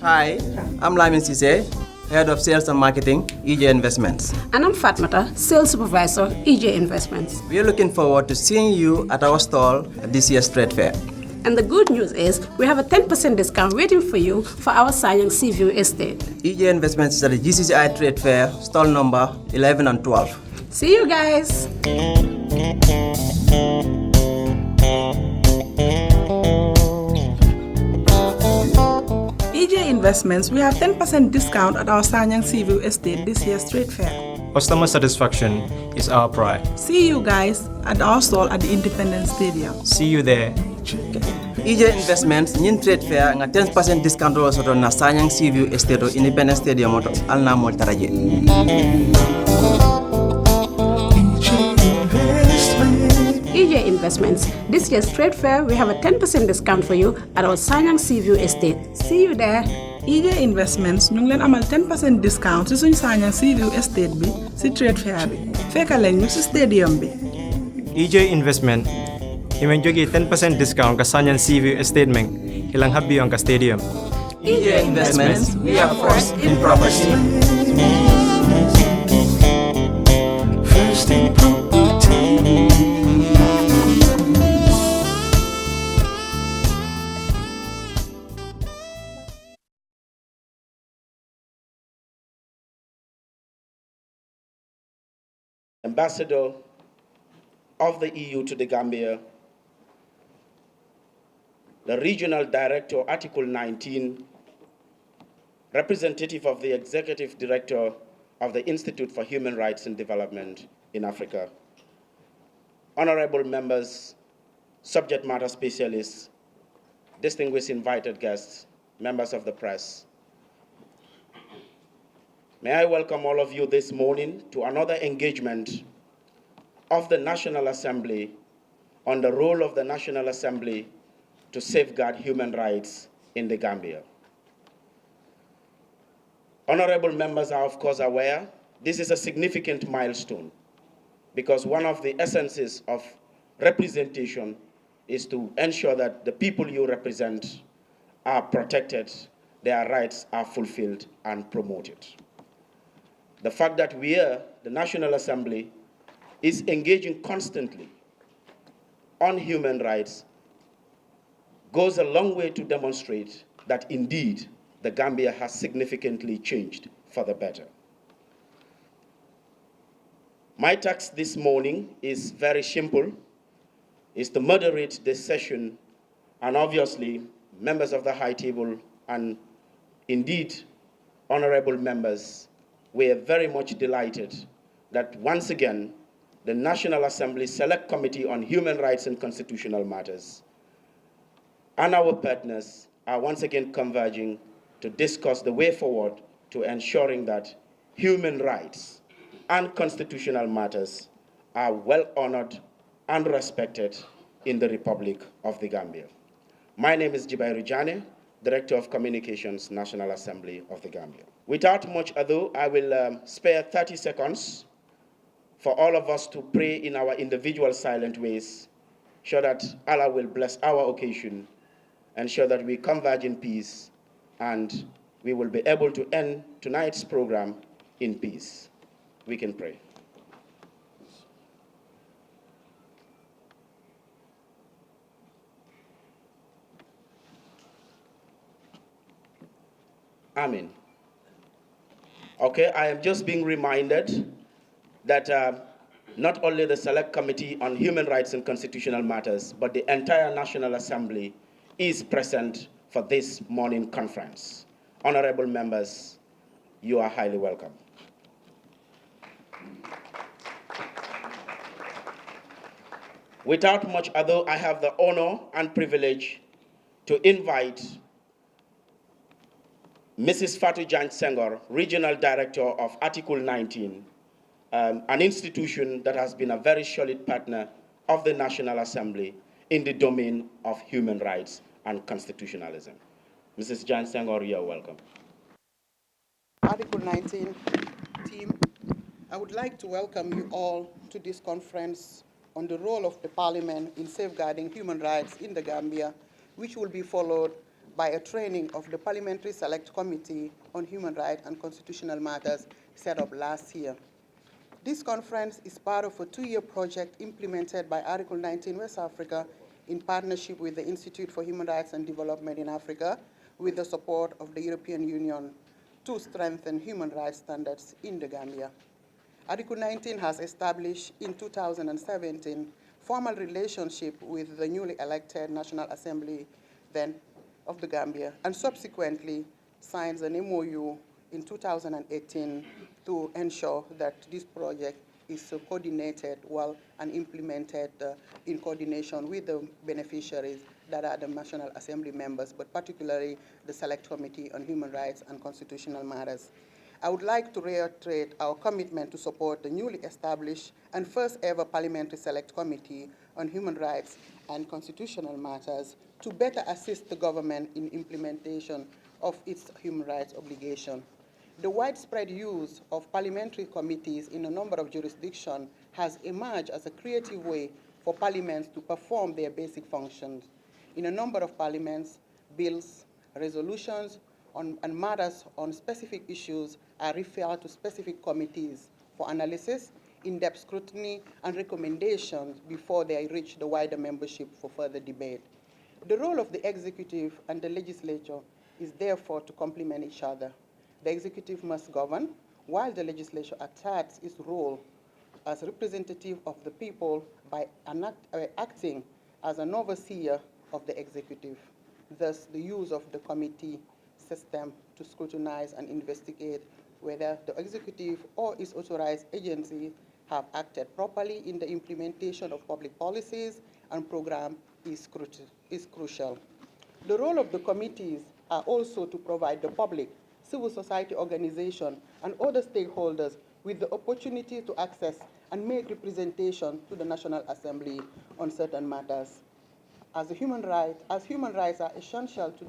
Hi, I'm Lamin Sise, Head of Sales and Marketing, EJ Investments. And I'm Fatmata, Sales Supervisor, EJ Investments. We are looking forward to seeing you at our stall at this year's trade fair. And the good news is we have a 10% discount waiting for you for our Sanyang Seaview Estate. EJ Investments is at the GCCI Trade Fair, stall number 11 and 12. See you guys. EJ Investments, we have 10% discount at our Sanyang Seaview Estate this year's trade fair. Customer satisfaction is our pride. See you guys at our stall at the Independence Stadium. See you there. EJ Investments, in trade fair, nga 10% discount also na Sanyang Seaview Estate or Independence Stadium or Alna Moltaraje. EJ Investments. This year's trade fair, we have a 10% discount for you at our Sanyang Seaview Estate. See you there. EJ Investments, ñu ngi leen amal 10% discount ci suñu Sanyang Seaview Estate bi ci trade fair bi. Fekka leen ñu ci stadium bi. EJ Investment, imen jogi 10% discount ka Sanyang Seaview Estate meng ilang habi ang ka stadium. EJ Investments, we are first in property. First in property. Ambassador of the EU to the Gambia, the Regional Director, Article 19, representative of the Executive Director of the Institute for Human Rights and Development in Africa, honorable members, subject matter specialists, distinguished invited guests, members of the press. May I welcome all of you this morning to another engagement of the National Assembly on the role of the National Assembly to safeguard human rights in the Gambia. Honorable members are of course aware, this is a significant milestone because one of the essences of representation is to ensure that the people you represent are protected, their rights are fulfilled and promoted. The fact that we are, the National Assembly, is engaging constantly on human rights goes a long way to demonstrate that indeed the Gambia has significantly changed for the better. My task this morning is very simple, is to moderate this session, and obviously members of the High Table and indeed honorable members, we are very much delighted that once again the National Assembly Select Committee on Human Rights and Constitutional Matters and our partners are once again converging to discuss the way forward to ensuring that human rights and constitutional matters are well honored and respected in the Republic of the Gambia. My name is Jibairu Jane, Director of Communications, National Assembly of the Gambia. Without much ado, I will spare 30 seconds for all of us to pray in our individual silent ways, so that Allah will bless our occasion, ensure that we converge in peace, and we will be able to end tonight's program in peace. We can pray. Amen. Okay, I am just being reminded that not only the Select Committee on Human Rights and Constitutional Matters, but the entire National Assembly is present for this morning conference. Honorable members, you are highly welcome. Without much ado, I have the honor and privilege to invite Mrs. Fatou Senghor, Regional Director of Article 19, an institution that has been a very solid partner of the National Assembly in the domain of human rights and constitutionalism. Mrs. Senghor, you are welcome. Article 19 team, I would like to welcome you all to this conference on the role of the Parliament in safeguarding human rights in the Gambia, which will be followed by a training of the Parliamentary Select Committee on Human Rights and Constitutional Matters set up last year. This conference is part of a 2-year project implemented by Article 19 West Africa in partnership with the Institute for Human Rights and Development in Africa, with the support of the European Union, to strengthen human rights standards in the Gambia. Article 19 has established in 2017 formal relationship with the newly elected National Assembly then of the Gambia, and subsequently signs an MOU in 2018 to ensure that this project is coordinated well and implemented in coordination with the beneficiaries that are the National Assembly members, but particularly the Select Committee on Human Rights and Constitutional Matters. I would like to reiterate our commitment to support the newly established and first ever Parliamentary Select Committee on Human Rights and Constitutional Matters to better assist the government in implementation of its human rights obligation. The widespread use of parliamentary committees in a number of jurisdictions has emerged as a creative way for parliaments to perform their basic functions. In a number of parliaments, bills, resolutions, and matters on specific issues are referred to specific committees for analysis, in-depth scrutiny, and recommendations before they reach the wider membership for further debate. The role of the executive and the legislature is therefore to complement each other. The executive must govern, while the legislature asserts its role as representative of the people by acting as an overseer of the executive. Thus, the use of the committee system to scrutinize and investigate whether the executive or its authorized agency have acted properly in the implementation of public policies and programs is crucial. The role of the committees are also to provide the public, civil society organizations, and other stakeholders with the opportunity to access and make representation to the National Assembly on certain matters. As human rights are essential to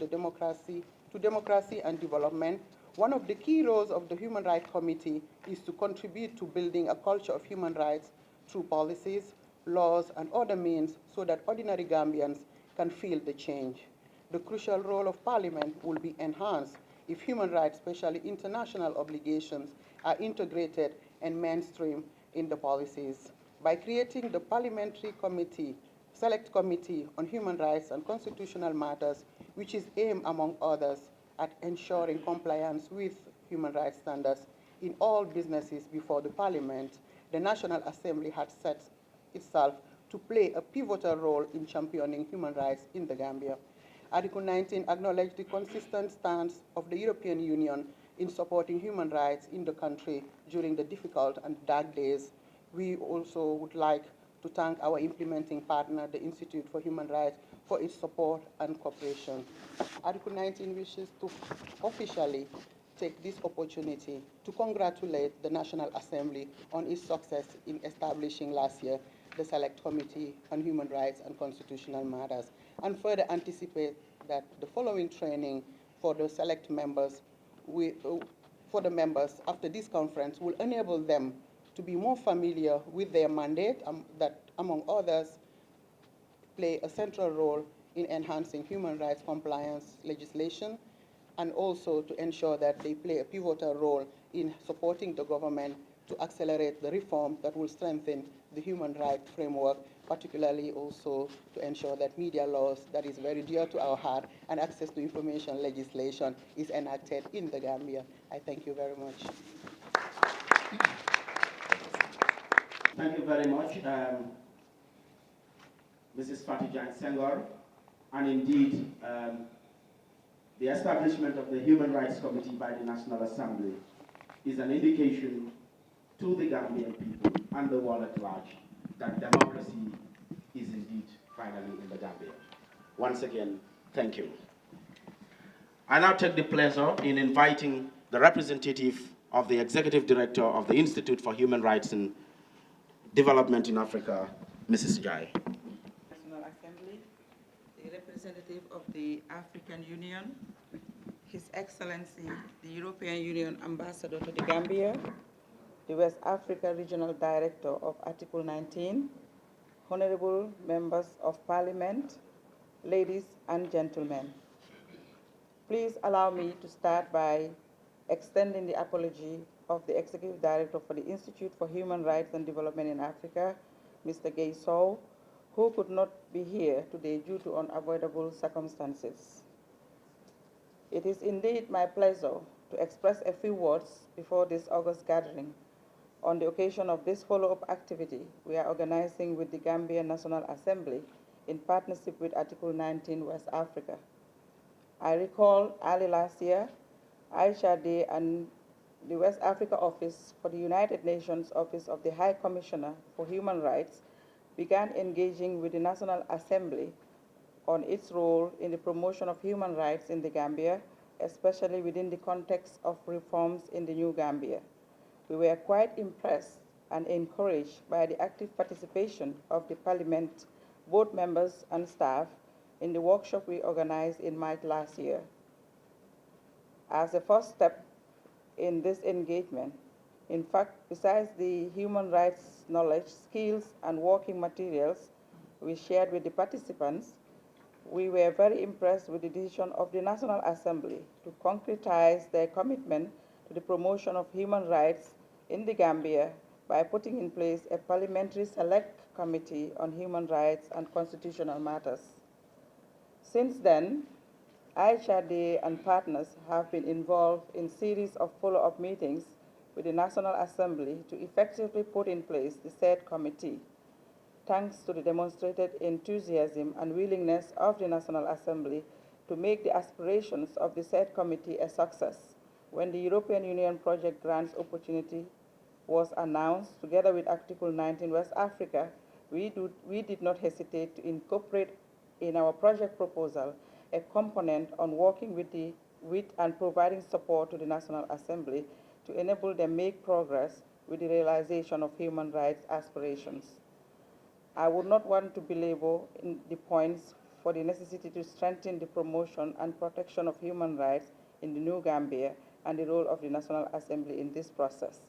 democracy and development, one of the key roles of the Human Rights Committee is to contribute to building a culture of human rights through policies, laws, and other means so that ordinary Gambians can feel the change. The crucial role of Parliament will be enhanced if human rights, especially international obligations, are integrated and mainstreamed in the policies. By creating the Parliamentary Committee, Select Committee on Human Rights and Constitutional Matters, which is aimed, among others, at ensuring compliance with human rights standards in all businesses before the Parliament, the National Assembly had set itself to play a pivotal role in championing human rights in the Gambia. Article 19 acknowledged the consistent stance of the European Union in supporting human rights in the country during the difficult and dark days. We also would like to thank our implementing partner, the Institute for Human Rights, for its support and cooperation. Article 19 wishes to officially take this opportunity to congratulate the National Assembly on its success in establishing last year the Select Committee on Human Rights and Constitutional Matters, and further anticipate that the following training for the select members, after this conference will enable them to be more familiar with their mandate that, among others, play a central role in enhancing human rights compliance legislation, and also to ensure that they play a pivotal role in supporting the government to accelerate the reform that will strengthen the human rights framework, particularly also to ensure that media laws, that is very dear to our heart, and access to information legislation is enacted in the Gambia. I thank you very much. Thank you very much, Mrs. Fatou, and indeed, the establishment of the Human Rights Committee by the National Assembly is an indication to the Gambian people and the world at large that democracy is indeed finally in the Gambia. Once again, thank you. I now take the pleasure in inviting the representative of the Executive Director of the Institute for Human Rights and Development in Africa, Mrs. Jai. National Assembly, the representative of the African Union, His Excellency, the European Union Ambassador to the Gambia, the West Africa Regional Director of Article 19, honorable members of Parliament, ladies and gentlemen. Please allow me to start by extending the apology of the Executive Director for the Institute for Human Rights and Development in Africa, Mr. Gay Sow, who could not be here today due to unavoidable circumstances. It is indeed my pleasure to express a few words before this August gathering on the occasion of this follow-up activity we are organizing with the Gambia National Assembly in partnership with Article 19 West Africa. I recall early last year, IHRDA and the West Africa Office for the United Nations Office of the High Commissioner for Human Rights began engaging with the National Assembly on its role in the promotion of human rights in the Gambia, especially within the context of reforms in the new Gambia. We were quite impressed and encouraged by the active participation of the Parliament, both members and staff, in the workshop we organized in March last year. As a first step in this engagement, in fact, besides the human rights knowledge, skills, and working materials we shared with the participants, we were very impressed with the decision of the National Assembly to concretize their commitment to the promotion of human rights in the Gambia by putting in place a parliamentary select committee on human rights and constitutional matters. Since then, IHRDA and partners have been involved in a series of follow-up meetings with the National Assembly to effectively put in place the said committee, thanks to the demonstrated enthusiasm and willingness of the National Assembly to make the aspirations of the said committee a success. When the European Union project grants opportunity was announced, together with Article 19 West Africa, we did not hesitate to incorporate in our project proposal a component on working with and providing support to the National Assembly to enable them make progress with the realization of human rights aspirations. I would not want to belabor the points for the necessity to strengthen the promotion and protection of human rights in the new Gambia and the role of the National Assembly in this process.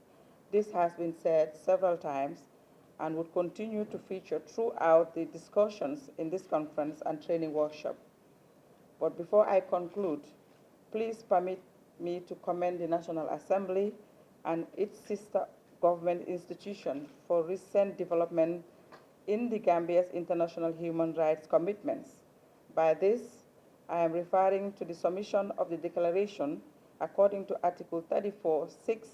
This has been said several times and would continue to feature throughout the discussions in this conference and training workshop. But before I conclude, please permit me to commend the National Assembly and its sister government institution for recent development in the Gambia's international human rights commitments. By this, I am referring to the submission of the declaration according to Article 34(6)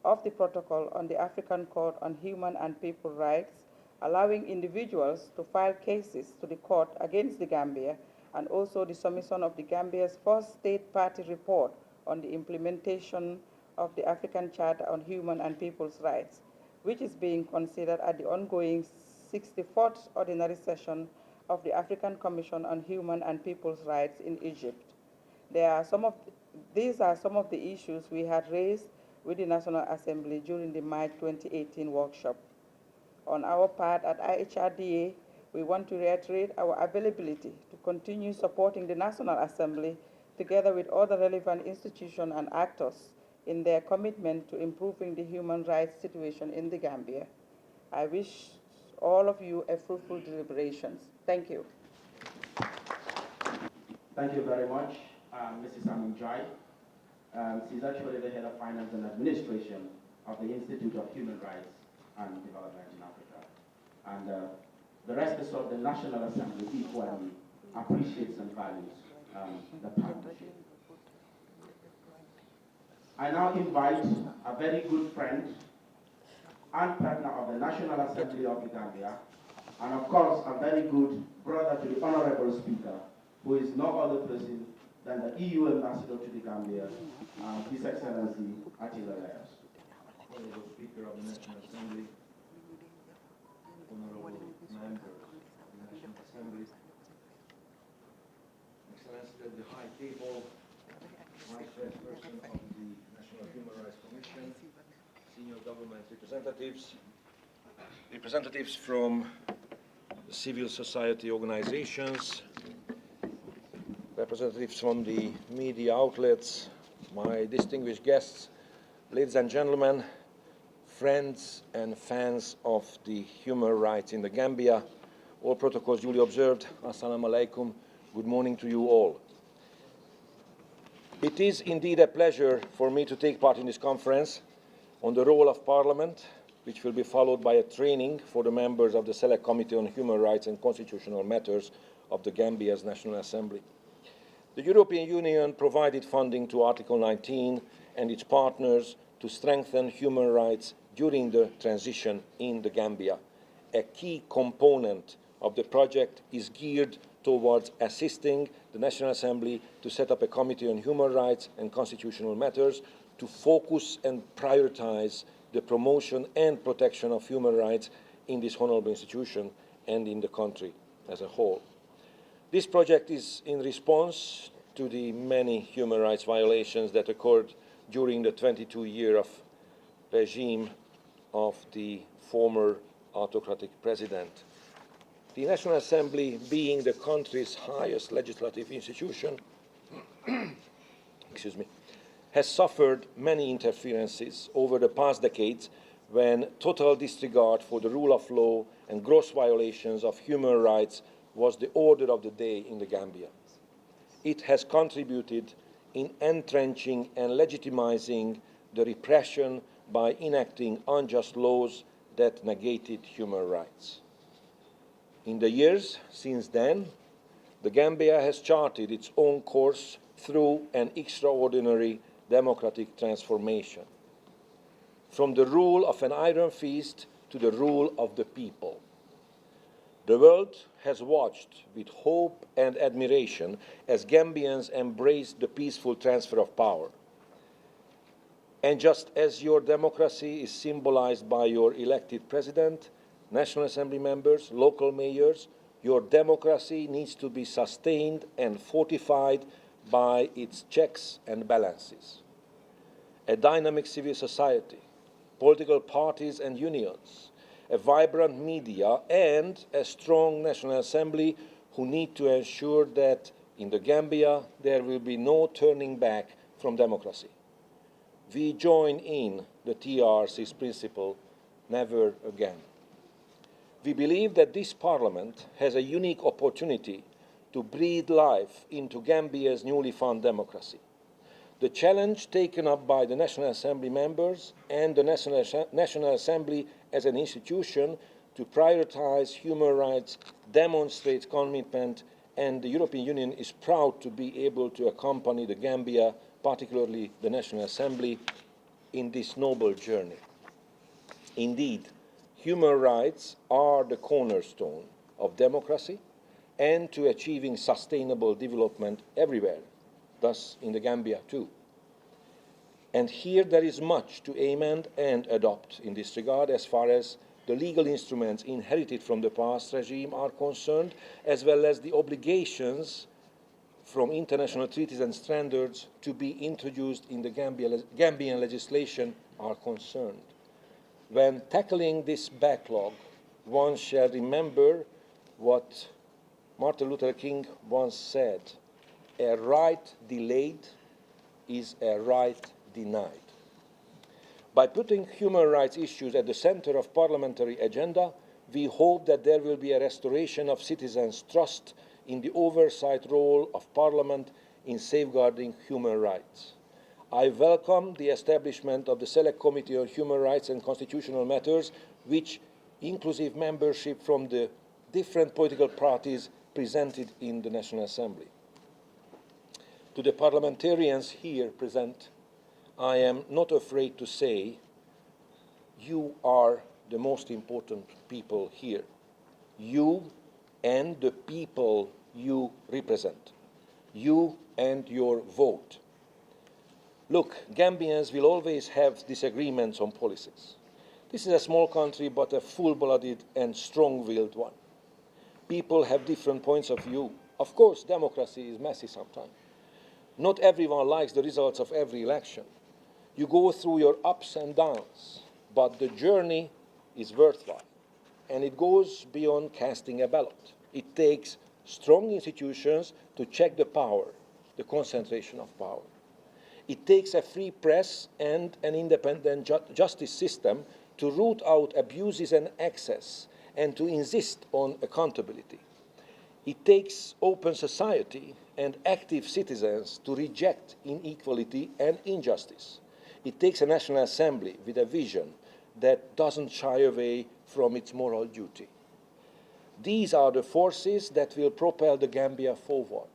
of the Protocol on the African Court on Human and People Rights, allowing individuals to file cases to the court against the Gambia, and also the submission of the Gambia's first state party report on the implementation of the African Charter on Human and People's Rights, which is being considered at the ongoing 64th Ordinary Session of the African Commission on Human and People's Rights in Egypt. These are some of the issues we had raised with the National Assembly during the March 2018 workshop. On our part at IHRDA, we want to reiterate our availability to continue supporting the National Assembly together with other relevant institutions and actors in their commitment to improving the human rights situation in the Gambia. I wish all of you a fruitful deliberations. Thank you. Thank you very much, Mrs. Aminjai. She's actually the head of finance and administration of the Institute of Human Rights and Development in Africa. And the rest of the National Assembly equally appreciates and values the partnership. I now invite a very good friend and partner of the National Assembly of the Gambia, and of course a very good brother to the Honorable Speaker, who is no other person than the EU Ambassador to the Gambia, His Excellency Attila Leyers. Honorable Speaker of the National Assembly, Honorable Members of the National Assembly, Excellency of the High Table, Vice Chairperson of the National Human Rights Commission, senior government representatives, representatives from civil society organizations, representatives from the media outlets, my distinguished guests, ladies and gentlemen, friends and fans of the human rights in the Gambia, all protocols duly observed, Assalamu alaikum, good morning to you all. It is indeed a pleasure for me to take part in this conference on the role of Parliament, which will be followed by a training for the members of the Select Committee on Human Rights and Constitutional Matters of the Gambia's National Assembly. The European Union provided funding to Article 19 and its partners to strengthen human rights during the transition in the Gambia. A key component of the project is geared towards assisting the National Assembly to set up a Committee on Human Rights and Constitutional Matters to focus and prioritize the promotion and protection of human rights in this honorable institution and in the country as a whole. This project is in response to the many human rights violations that occurred during the 22-year regime of the former autocratic president. The National Assembly, being the country's highest legislative institution, has suffered many interferences over the past decades when total disregard for the rule of law and gross violations of human rights was the order of the day in the Gambia. It has contributed in entrenching and legitimizing the repression by enacting unjust laws that negated human rights. In the years since then, the Gambia has charted its own course through an extraordinary democratic transformation, from the rule of an iron fist to the rule of the people. The world has watched with hope and admiration as Gambians embraced the peaceful transfer of power. And just as your democracy is symbolized by your elected president, National Assembly members, local mayors, your democracy needs to be sustained and fortified by its checks and balances. A dynamic civil society, political parties and unions, a vibrant media, and a strong National Assembly who need to ensure that in the Gambia there will be no turning back from democracy. We join in the TRC's principle, never again. We believe that this Parliament has a unique opportunity to breathe life into Gambia's newly found democracy. The challenge taken up by the National Assembly members and the National Assembly as an institution to prioritize human rights demonstrates commitment, and the European Union is proud to be able to accompany the Gambia, particularly the National Assembly, in this noble journey. Indeed, human rights are the cornerstone of democracy and to achieving sustainable development everywhere, thus in the Gambia too. And here there is much to amend and adopt in this regard as far as the legal instruments inherited from the past regime are concerned, as well as the obligations from international treaties and standards to be introduced in the Gambian legislation are concerned. When tackling this backlog, one shall remember what Martin Luther King once said: a right delayed is a right denied. By putting human rights issues at the center of parliamentary agenda, we hope that there will be a restoration of citizens' trust in the oversight role of Parliament in safeguarding human rights. I welcome the establishment of the Select Committee on Human Rights and Constitutional Matters, which inclusive membership from the different political parties presented in the National Assembly. To the parliamentarians here present, I am not afraid to say, you are the most important people here. You and the people you represent. You and your vote. Look, Gambians will always have disagreements on policies. This is a small country, but a full-blooded and strong-willed one. People have different points of view. Of course, democracy is messy sometimes. Not everyone likes the results of every election. You go through your ups and downs, but the journey is worthwhile, and it goes beyond casting a ballot. It takes strong institutions to check the power, the concentration of power. It takes a free press and an independent justice system to root out abuses and excess and to insist on accountability. It takes open society and active citizens to reject inequality and injustice. It takes a National Assembly with a vision that doesn't shy away from its moral duty. These are the forces that will propel the Gambia forward.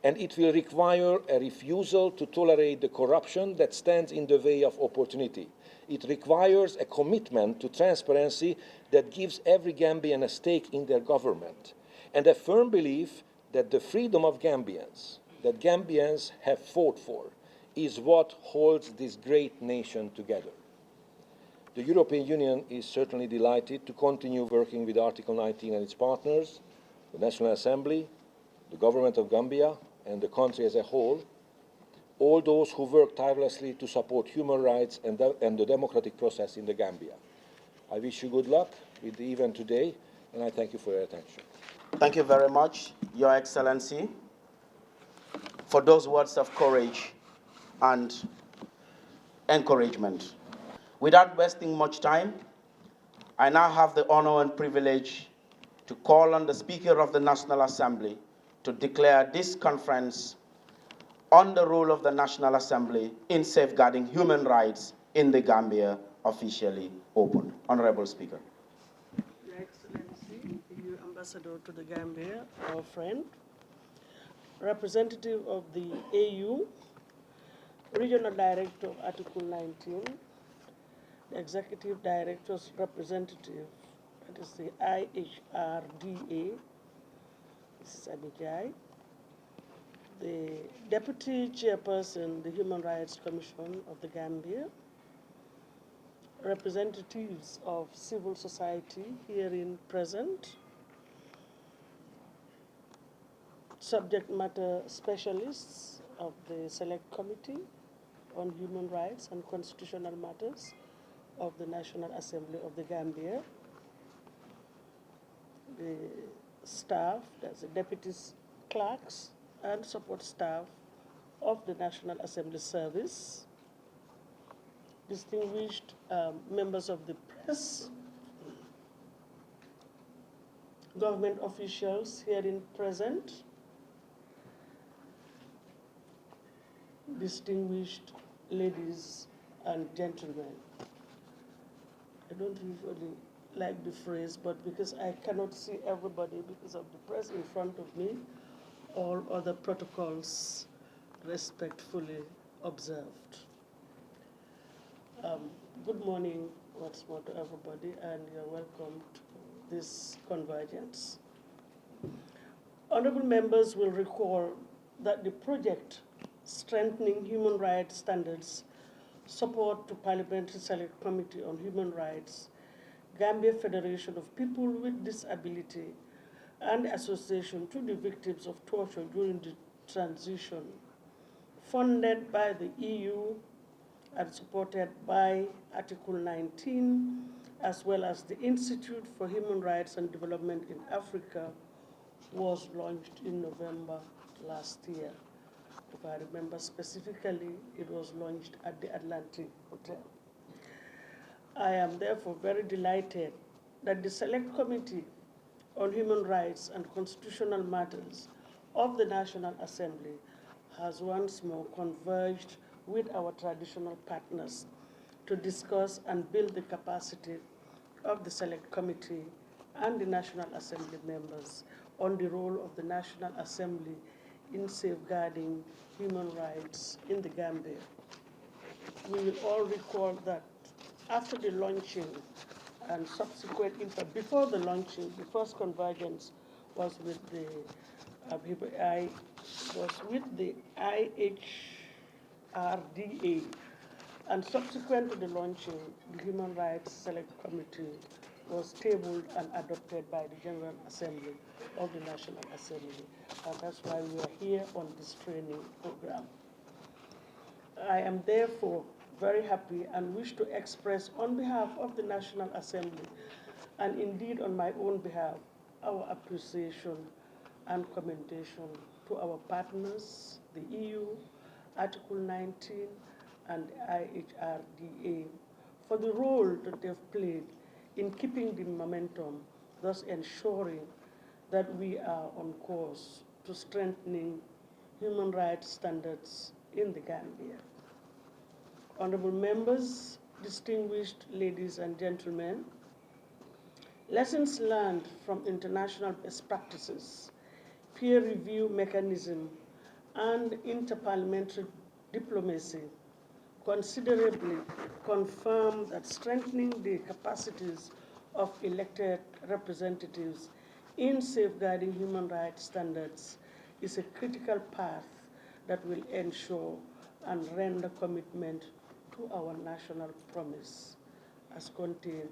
And it will require a refusal to tolerate the corruption that stands in the way of opportunity. It requires a commitment to transparency that gives every Gambian a stake in their government, and a firm belief that the freedom of Gambians, that Gambians have fought for, is what holds this great nation together. The European Union is certainly delighted to continue working with Article 19 and its partners, the National Assembly, the Government of Gambia, and the country as a whole, all those who work tirelessly to support human rights and the democratic process in the Gambia. I wish you good luck with the event today, and I thank you for your attention. Thank you very much, Your Excellency, for those words of courage and encouragement. Without wasting much time, I now have the honor and privilege to call on the Speaker of the National Assembly to declare this conference on the role of the National Assembly in safeguarding human rights in the Gambia officially open. Honorable Speaker. Your Excellency, EU Ambassador to the Gambia, our friend, representative of the AU, Regional Director of Article 19, the Executive Director's representative, that is the IHRDA, Mrs. Abijay, the Deputy Chairperson, the Human Rights Commission of the Gambia, representatives of civil society herein present, subject matter specialists of the Select Committee on Human Rights and Constitutional Matters of the National Assembly of the Gambia, the staff, that's the deputy clerks and support staff of the National Assembly Service, distinguished members of the press, government officials herein present, distinguished ladies and gentlemen. I don't usually like the phrase, but because I cannot see everybody because of the press in front of me, all other protocols respectfully observed. Good morning once more to everybody, and you're welcome to this convergence. Honorable members will recall that the project Strengthening Human Rights Standards, Support to Parliamentary Select Committee on Human Rights, Gambia Federation of People with Disability, and Association to the Victims of Torture during the Transition, funded by the EU and supported by Article 19, as well as the Institute for Human Rights and Development in Africa, was launched in November last year. If I remember specifically, it was launched at the Atlantic Hotel. I am therefore very delighted that the Select Committee on Human Rights and Constitutional Matters of the National Assembly has once more converged with our traditional partners to discuss and build the capacity of the Select Committee and the National Assembly members on the role of the National Assembly in safeguarding human rights in the Gambia. We will all recall that after the launching and subsequent, in fact, before the launching, the first convergence was with the IHRDA, and subsequent to the launching, the Human Rights Select Committee was tabled and adopted by the General Assembly of the National Assembly, and that's why we are here on this training program. I am therefore very happy and wish to express on behalf of the National Assembly, and indeed on my own behalf, our appreciation and commendation to our partners, the EU, Article 19, and the IHRDA, for the role that they've played in keeping the momentum, thus ensuring that we are on course to strengthening human rights standards in the Gambia. Honorable members, distinguished ladies and gentlemen, lessons learned from international best practices, peer review mechanism, and interparliamentary diplomacy considerably confirm that strengthening the capacities of elected representatives in safeguarding human rights standards is a critical path that will ensure and render commitment to our national promise as contained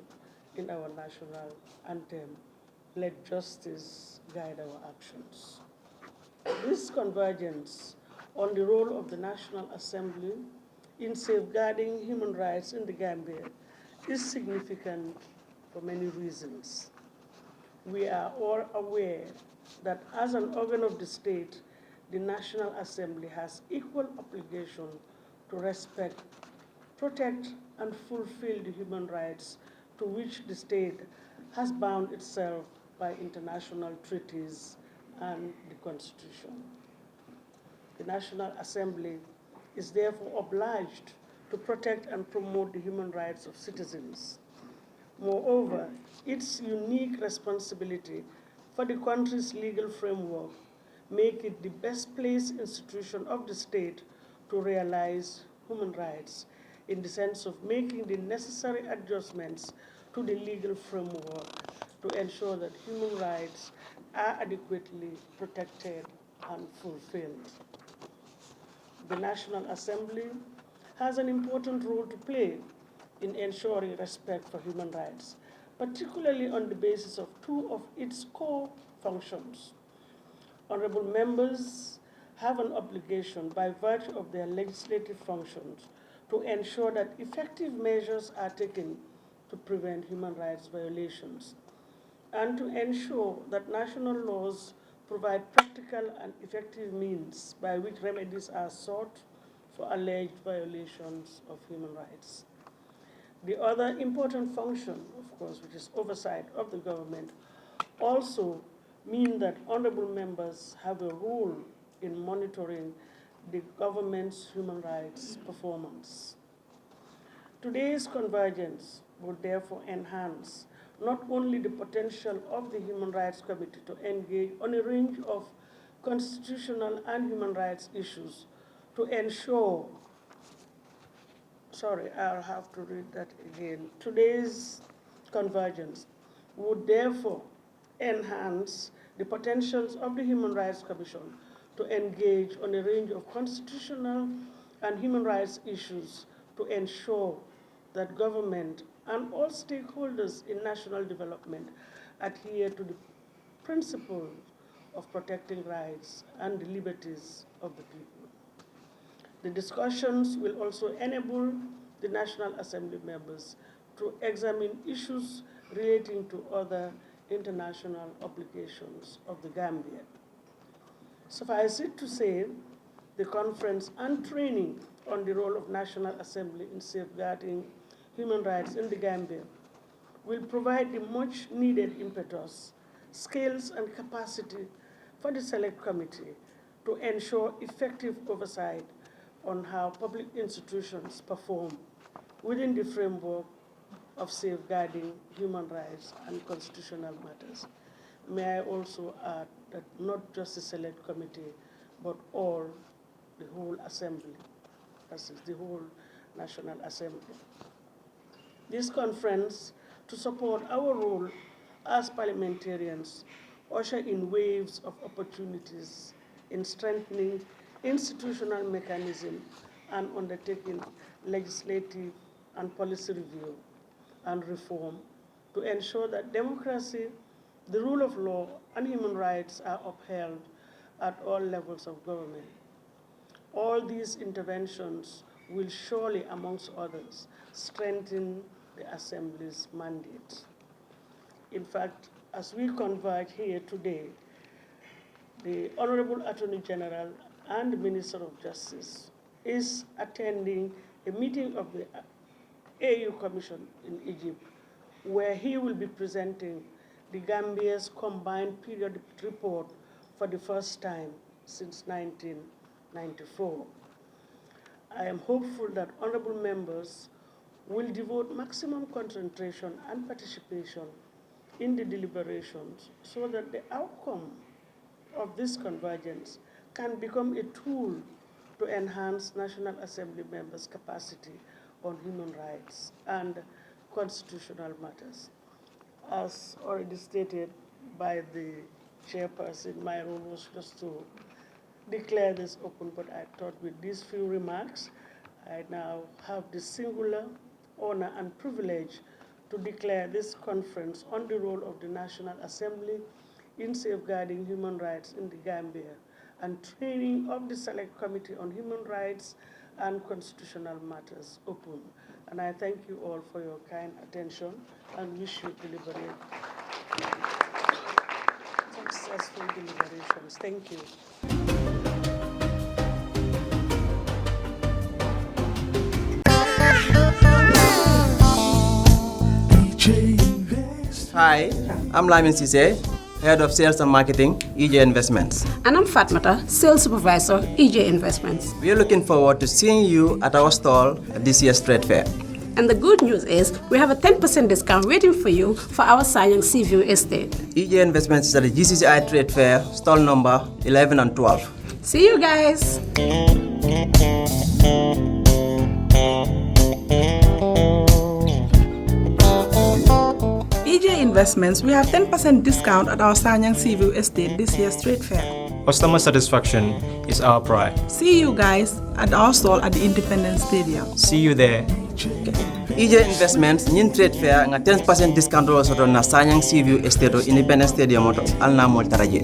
in our national anthem, "Let justice guide our actions." This convergence on the role of the National Assembly in safeguarding human rights in the Gambia is significant for many reasons. We are all aware that as an organ of the state, the National Assembly has equal obligation to respect, protect, and fulfill the human rights to which the state has bound itself by international treaties and the Constitution. The National Assembly is therefore obliged to protect and promote the human rights of citizens. Moreover, its unique responsibility for the country's legal framework make it the best placed institution of the state to realize human rights in the sense of making the necessary adjustments to the legal framework to ensure that human rights are adequately protected and fulfilled. The National Assembly has an important role to play in ensuring respect for human rights, particularly on the basis of two of its core functions. Honorable members have an obligation by virtue of their legislative functions to ensure that effective measures are taken to prevent human rights violations and to ensure that national laws provide practical and effective means by which remedies are sought for alleged violations of human rights. The other important function, of course, which is oversight of the government, also mean that honorable members have a role in monitoring the government's human rights performance. Today's convergence will therefore enhance not only the potential of the Human Rights Committee to engage on a range of constitutional and human rights issues to ensure, I'll have to read that again. Today's convergence would therefore enhance the potentials of the Human Rights Commission to engage on a range of constitutional and human rights issues to ensure that government and all stakeholders in national development adhere to the principles of protecting rights and the liberties of the people. The discussions will also enable the National Assembly members to examine issues relating to other international obligations of the Gambia. Suffice it to say, the conference and training on the role of National Assembly in safeguarding human rights in the Gambia will provide the much needed impetus, skills, and capacity for the Select Committee to ensure effective oversight on how public institutions perform within the framework of safeguarding human rights and constitutional matters. May I also add that not just the Select Committee, but the whole Assembly, that is the whole National Assembly. This conference, to support our role as parliamentarians, usher in waves of opportunities in strengthening institutional mechanism and undertaking legislative and policy review and reform to ensure that democracy, the rule of law, and human rights are upheld at all levels of government. All these interventions will surely, amongst others, strengthen the Assembly's mandate. In fact, as we converge here today, the Honorable Attorney General and the Minister of Justice is attending a meeting of the AU Commission in Egypt, where he will be presenting the Gambia's combined periodic report for the first time since 1994. I am hopeful that honorable members will devote maximum concentration and participation in the deliberations so that the outcome of this convergence can become a tool to enhance National Assembly members' capacity on human rights and constitutional matters. As already stated by the chairperson, my role was just to declare this open, but I thought with these few remarks, I now have the singular honor and privilege to declare this conference on the role of the National Assembly in safeguarding human rights in the Gambia and training of the Select Committee on Human Rights and Constitutional Matters open. And I thank you all for your kind attention and wish you successful deliberations. Thank you. Hi, I'm Lamin Sise, Head of Sales and Marketing, EJ Investments. And I'm Fatmata, Sales Supervisor, EJ Investments. We are looking forward to seeing you at our stall at this year's trade fair. And the good news is we have a 10% discount waiting for you for our Sanyang Seaview Estate. EJ Investments is at the GCCI Trade Fair, stall number 11 and 12. See you guys. EJ Investments, we have 10% discount at our Sanyang Seaview Estate this year's trade fair. Customer satisfaction is our pride. See you guys at our stall at the Independence Stadium. See you there. EJ Investments, nyin trade fair, nga 10% discount also to na Sanyang Seaview Estate o Independence Stadium moto alna mol taraje.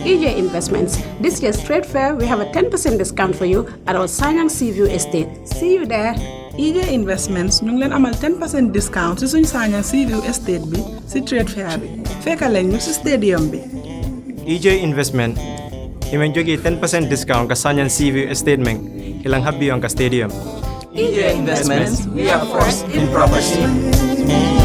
EJ Investments. This year's trade fair, we have a 10% discount for you at our Sanyang Seaview Estate. See you there. EJ Investments, ñu ngi leen amal 10% discount ci suñu Sanyang Seaview Estate bi ci trade fair bi. Fekka leen ñu ci stadium bi. EJ Investment, imen jogi 10% discount ka Sanyang Seaview Estate meng ilang habi ang ka stadium. EJ Investments, we are first in property.